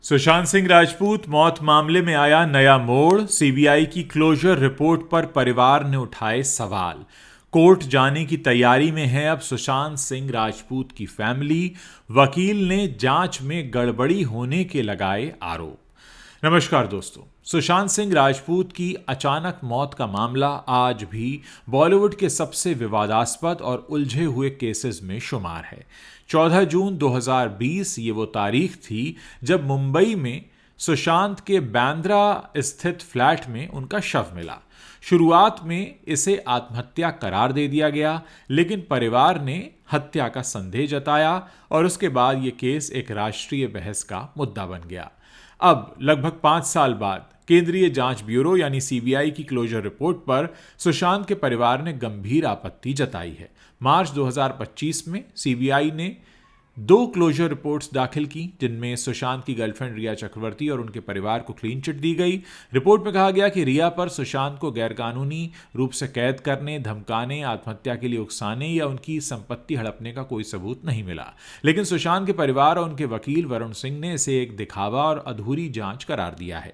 सुशांत सिंह राजपूत मौत मामले में आया नया मोड़। सीबीआई की क्लोजर रिपोर्ट पर परिवार ने उठाए सवाल। कोर्ट जाने की तैयारी में है अब सुशांत सिंह राजपूत की फैमिली। वकील ने जांच में गड़बड़ी होने के लगाए आरोप। नमस्कार दोस्तों, सुशांत सिंह राजपूत की अचानक मौत का मामला आज भी बॉलीवुड के सबसे विवादास्पद और उलझे हुए केसेस में शुमार है। 14 जून 2020 ये वो तारीख थी जब मुंबई में सुशांत के बांद्रा स्थित फ्लैट में उनका शव मिला। शुरुआत में इसे आत्महत्या करार दे दिया गया, लेकिन परिवार ने हत्या का संदेह जताया और उसके बाद ये केस एक राष्ट्रीय बहस का मुद्दा बन गया। अब लगभग 5 साल बाद केंद्रीय जांच ब्यूरो यानी सीबीआई की क्लोजर रिपोर्ट पर सुशांत के परिवार ने गंभीर आपत्ति जताई है। मार्च 2025 में सीबीआई ने 2 क्लोजर रिपोर्ट्स दाखिल की, जिनमें सुशांत की गर्लफ्रेंड रिया चक्रवर्ती और उनके परिवार को क्लीन चिट दी गई। रिपोर्ट में कहा गया कि रिया पर सुशांत को गैरकानूनी रूप से कैद करने, धमकाने, आत्महत्या के लिए उकसाने या उनकी संपत्ति हड़पने का कोई सबूत नहीं मिला। लेकिन सुशांत के परिवार और उनके वकील वरुण सिंह ने इसे एक दिखावा और अधूरी जांच करार दिया है।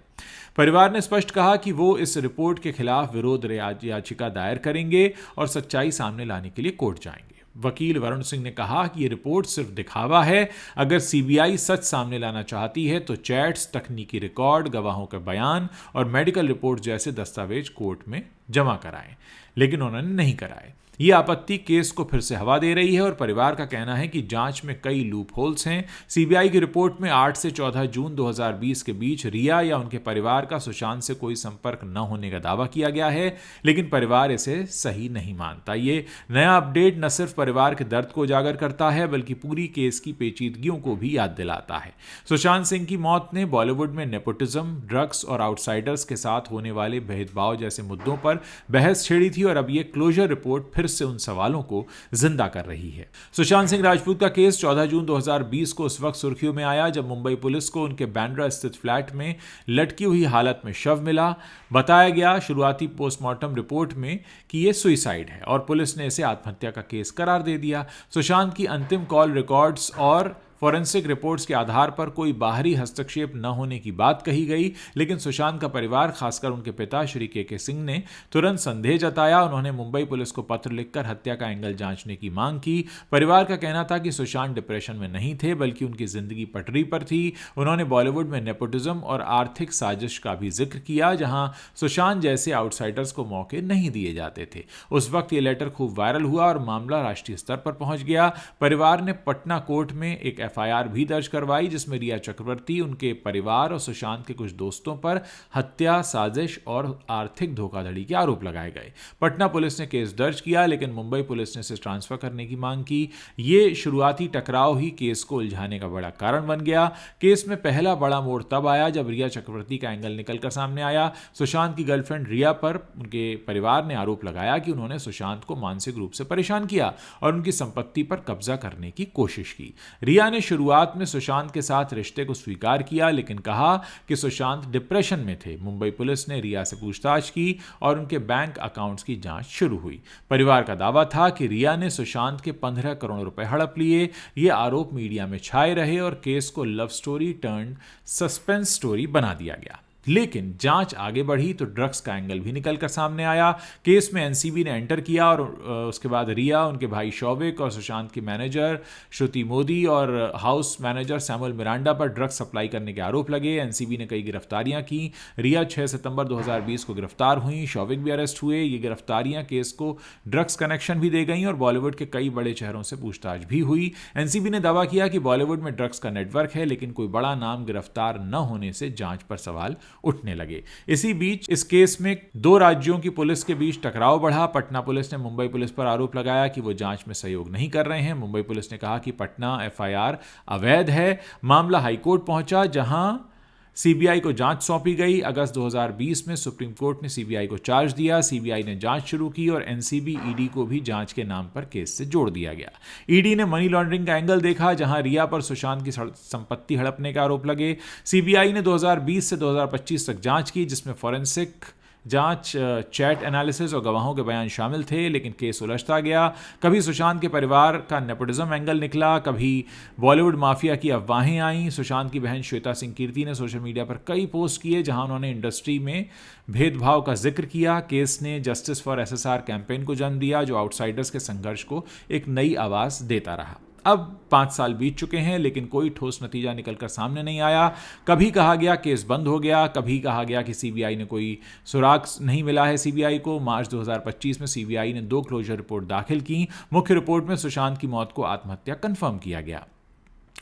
परिवार ने स्पष्ट कहा कि वो इस रिपोर्ट के खिलाफ विरोध याचिका दायर करेंगे और सच्चाई सामने लाने के लिए कोर्ट जाएंगे। वकील वरुण सिंह ने कहा कि ये रिपोर्ट सिर्फ दिखावा है। अगर सीबीआई सच सामने लाना चाहती है तो चैट्स, तकनीकी रिकॉर्ड, गवाहों के बयान और मेडिकल रिपोर्ट जैसे दस्तावेज कोर्ट में जमा कराएं, लेकिन उन्होंने नहीं कराए। ये आपत्ति केस को फिर से हवा दे रही है और परिवार का कहना है कि जांच में कई लूप होल्स हैं। सीबीआई की रिपोर्ट में 8 से 14 जून 2020 के बीच रिया या उनके परिवार का सुशांत से कोई संपर्क न होने का दावा किया गया है, लेकिन परिवार इसे सही नहीं मानता। ये नया अपडेट न सिर्फ परिवार के दर्द को उजागर करता है, बल्कि पूरी केस की पेचीदगियों को भी याद दिलाता है। सुशांत सिंह की मौत ने बॉलीवुड में नेपोटिज्म, ड्रग्स और आउटसाइडर्स के साथ होने वाले भेदभाव जैसे मुद्दों पर बहस छेड़ी थी और अब ये क्लोजर रिपोर्ट फिर से उन सवालों को जिंदा कर रही है। सुशांत सिंह राजपूत का केस 14 जून 2020 को उस वक्त सुर्खियों में आया जब मुंबई पुलिस को उनके बांद्रा स्थित फ्लैट में लटकी हुई हालत में शव मिला। बताया गया शुरुआती पोस्टमार्टम रिपोर्ट में कि यह सुइसाइड है और पुलिस ने इसे आत्महत्या का केस करार दे दिया। सुशांत की अंतिम कॉल रिकॉर्ड्स और फॉरेंसिक रिपोर्ट्स के आधार पर कोई बाहरी हस्तक्षेप न होने की बात कही गई, लेकिन सुशांत का परिवार, खासकर उनके पिता श्री के सिंह ने तुरंत संदेह जताया। उन्होंने मुंबई पुलिस को पत्र लिखकर हत्या का एंगल जांचने की मांग की। परिवार का कहना था कि सुशांत डिप्रेशन में नहीं थे, बल्कि उनकी जिंदगी पटरी पर थी। उन्होंने बॉलीवुड में नेपोटिज्म और आर्थिक साजिश का भी जिक्र किया, जहां सुशांत जैसे आउटसाइडर्स को मौके नहीं दिए जाते थे। उस वक्त ये लेटर खूब वायरल हुआ और मामला राष्ट्रीय स्तर पर पहुंच गया। परिवार ने पटना कोर्ट में एक एफआईआर भी दर्ज करवाई, जिसमें रिया चक्रवर्ती, उनके परिवार और सुशांत के कुछ दोस्तों पर हत्या, साजिश और आर्थिक धोखाधड़ी के आरोप लगाए गए। पटना पुलिस ने केस दर्ज किया, लेकिन मुंबई पुलिस ने इसे ट्रांसफर करने की मांग की। ये शुरुआती टकराव ही केस को उलझाने का बड़ा कारण बन गया। केस में पहला बड़ा मोड़ तब आया जब रिया चक्रवर्ती का एंगल निकलकर सामने आया। सुशांत की गर्लफ्रेंड रिया पर उनके परिवार ने आरोप लगाया कि उन्होंने सुशांत को मानसिक रूप से परेशान किया और उनकी संपत्ति पर कब्जा करने की कोशिश की। रिया ने शुरुआत में सुशांत के साथ रिश्ते को स्वीकार किया, लेकिन कहा कि सुशांत डिप्रेशन में थे। मुंबई पुलिस ने रिया से पूछताछ की और उनके बैंक अकाउंट्स की जांच शुरू हुई। परिवार का दावा था कि रिया ने सुशांत के 15 करोड़ रुपए हड़प लिए। ये आरोप मीडिया में छाए रहे और केस को love story turn suspense story बना दिया गया। लेकिन जांच आगे बढ़ी तो ड्रग्स का एंगल भी निकलकर सामने आया। केस में एनसीबी ने एंटर किया और उसके बाद रिया, उनके भाई शौविक और सुशांत की मैनेजर श्रुति मोदी और हाउस मैनेजर सैमुअल मिरांडा पर ड्रग्स सप्लाई करने के आरोप लगे। एनसीबी ने कई गिरफ्तारियां की। रिया 6 सितंबर 2020 को गिरफ्तार हुई, शौविक भी अरेस्ट हुए। ये गिरफ्तारियां केस को ड्रग्स कनेक्शन भी दे गई और बॉलीवुड के कई बड़े चेहरों से पूछताछ भी हुई। एनसीबी ने दावा किया कि बॉलीवुड में ड्रग्स का नेटवर्क है, लेकिन कोई बड़ा नाम गिरफ्तार न होने से जांच पर सवाल उठने लगे। इसी बीच इस केस में 2 राज्यों की पुलिस के बीच टकराव बढ़ा। पटना पुलिस ने मुंबई पुलिस पर आरोप लगाया कि वो जांच में सहयोग नहीं कर रहे हैं। मुंबई पुलिस ने कहा कि पटना एफआईआर अवैध है। मामला हाईकोर्ट पहुंचा, जहां सीबीआई को जांच सौंपी गई। अगस्त 2020 में सुप्रीम कोर्ट ने सीबीआई को चार्ज दिया। सीबीआई ने जांच शुरू की और एनसीबी ईडी को भी जांच के नाम पर केस से जोड़ दिया गया। ईडी ने मनी लॉन्ड्रिंग का एंगल देखा, जहां रिया पर सुशांत की संपत्ति हड़पने का आरोप लगे। सीबीआई ने 2020 से 2025 तक जांच की, जिसमें फॉरेंसिक जांच चैट एनालिसिस और गवाहों के बयान शामिल थे, लेकिन केस उलझता गया। कभी सुशांत के परिवार का नेपोटिज्म एंगल निकला, कभी बॉलीवुड माफिया की अफवाहें आईं। सुशांत की बहन श्वेता सिंह कीर्ति ने सोशल मीडिया पर कई पोस्ट किए जहां उन्होंने इंडस्ट्री में भेदभाव का जिक्र किया। केस ने जस्टिस फॉर एसएसआर कैंपेन को जन्म दिया, जो आउटसाइडर्स के संघर्ष को एक नई आवाज देता रहा। अब 5 साल बीत चुके हैं, लेकिन कोई ठोस नतीजा निकलकर सामने नहीं आया। कभी कहा गया केस बंद हो गया, कभी कहा गया कि सीबीआई ने कोई सुराग नहीं मिला है सीबीआई को। मार्च 2025 में सीबीआई ने 2 क्लोजर रिपोर्ट दाखिल की। मुख्य रिपोर्ट में सुशांत की मौत को आत्महत्या कंफर्म किया गया।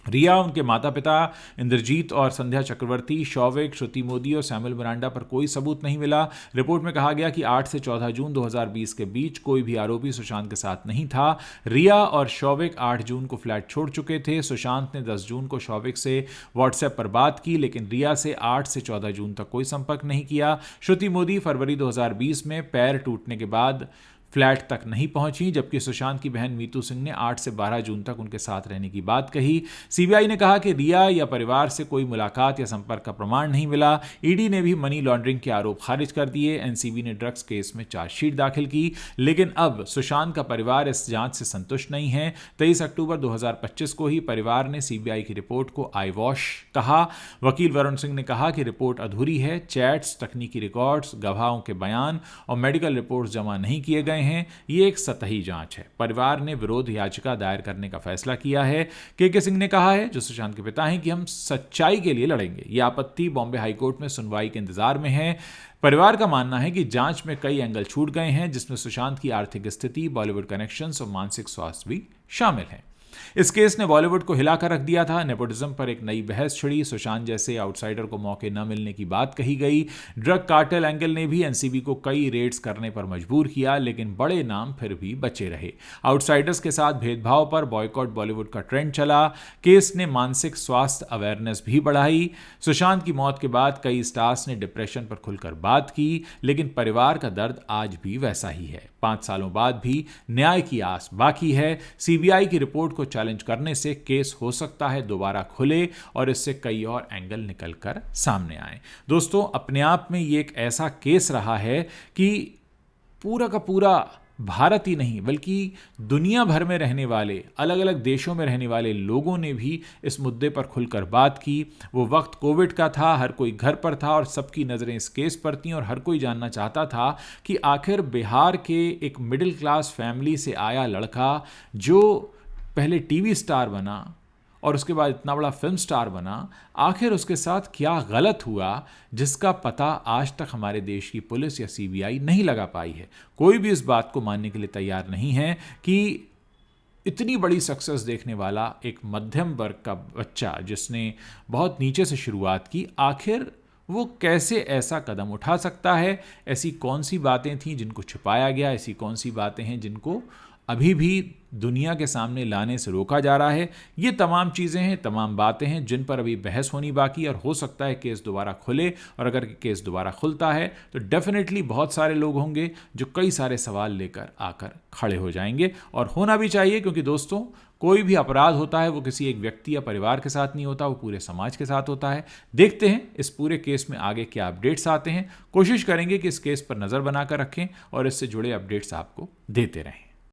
रिया, उनके माता पिता इंद्रजीत और संध्या चक्रवर्ती, शौविक, श्रुति मोदी और सैमुअल मिरांडा पर कोई सबूत नहीं मिला। रिपोर्ट में कहा गया कि 8 से 14 जून 2020 के बीच कोई भी आरोपी सुशांत के साथ नहीं था। रिया और शौविक 8 जून को फ्लैट छोड़ चुके थे। सुशांत ने 10 जून को शौविक से व्हाट्सएप पर बात की, लेकिन रिया से 8 से 14 जून तक कोई संपर्क नहीं किया। श्रुति मोदी फरवरी 2020 में पैर टूटने के बाद फ्लैट तक नहीं पहुंची, जबकि सुशांत की बहन मीतू सिंह ने 8 से 12 जून तक उनके साथ रहने की बात कही। सीबीआई ने कहा कि रिया या परिवार से कोई मुलाकात या संपर्क का प्रमाण नहीं मिला। ईडी ने भी मनी लॉन्ड्रिंग के आरोप खारिज कर दिए। एनसीबी ने ड्रग्स केस में चार्जशीट दाखिल की, लेकिन अब सुशांत का परिवार इस जांच से संतुष्ट नहीं है। 23 अक्टूबर 2025 को ही परिवार ने सीबीआई की रिपोर्ट को आई वॉश कहा। वकील वरुण सिंह ने कहा कि रिपोर्ट अधूरी है। चैट्स, तकनीकी रिकॉर्ड्स, गवाहों के बयान और मेडिकल रिपोर्ट्स जमा नहीं किए गए हैं। ये एक सतही जांच है। परिवार ने विरोध याचिका दायर करने का फैसला किया है। के सिंह ने कहा है, जो सुशांत के पिता हैं, कि हम सच्चाई के लिए लड़ेंगे। ये आपत्ति बॉम्बे हाईकोर्ट में सुनवाई के इंतजार में है। परिवार का मानना है कि जांच में कई एंगल छूट गए हैं, जिसमें सुशांत की आर्थिक स्थिति, बॉलीवुड कनेक्शंस और मानसिक स्वास्थ्य भी शामिल है। इस केस ने बॉलीवुड को हिलाकर रख दिया था। नेपोटिज्म पर एक नई बहस छिड़ी। सुशांत जैसे आउटसाइडर को मौके न मिलने की बात कही गई। ड्रग कार्टेल एंगल ने भी एनसीबी को कई रेड्स करने पर मजबूर किया, लेकिन बड़े नाम फिर भी बचे रहे। आउटसाइडर्स के साथ भेदभाव पर बॉयकॉट बॉलीवुड का ट्रेंड चला। केस ने मानसिक स्वास्थ्य अवेयरनेस भी बढ़ाई। सुशांत की मौत के बाद कई स्टार्स ने डिप्रेशन पर खुलकर बात की, लेकिन परिवार का दर्द आज भी वैसा ही है। 5 सालों बाद भी न्याय की आस बाकी है। सीबीआई की रिपोर्ट को चैलेंज करने से केस हो सकता है दोबारा खुले और इससे कई और एंगल निकलकर सामने आए। दोस्तों, अपने आप में ये एक ऐसा केस रहा है कि पूरा का पूरा भारत ही नहीं बल्कि दुनिया भर में रहने वाले, अलग अलग देशों में रहने वाले लोगों ने भी इस मुद्दे पर खुलकर बात की। वो वक्त कोविड का था, हर कोई घर पर था और सबकी नज़रें इस केस पर थीं और हर कोई जानना चाहता था कि आखिर बिहार के एक मिडिल क्लास फैमिली से आया लड़का, जो पहले टीवी स्टार बना और उसके बाद इतना बड़ा फिल्म स्टार बना, आखिर उसके साथ क्या गलत हुआ जिसका पता आज तक हमारे देश की पुलिस या सीबीआई नहीं लगा पाई है। कोई भी इस बात को मानने के लिए तैयार नहीं है कि इतनी बड़ी सक्सेस देखने वाला एक मध्यम वर्ग का बच्चा, जिसने बहुत नीचे से शुरुआत की, आखिर वो कैसे ऐसा कदम उठा सकता है। ऐसी कौन सी बातें थीं जिनको छुपाया गया, ऐसी कौन सी बातें हैं जिनको अभी भी दुनिया के सामने लाने से रोका जा रहा है। ये तमाम चीज़ें हैं, तमाम बातें हैं जिन पर अभी बहस होनी बाकी, और हो सकता है केस दोबारा खुले। और अगर केस दोबारा खुलता है तो डेफिनेटली बहुत सारे लोग होंगे जो कई सारे सवाल लेकर आकर खड़े हो जाएंगे, और होना भी चाहिए, क्योंकि दोस्तों, कोई भी अपराध होता है वो किसी एक व्यक्ति या परिवार के साथ नहीं होता, वो पूरे समाज के साथ होता है। देखते हैं इस पूरे केस में आगे क्या अपडेट्स आते हैं। कोशिश करेंगे कि इस केस पर नज़र बनाकर रखें और इससे जुड़े अपडेट्स आपको देते रहें।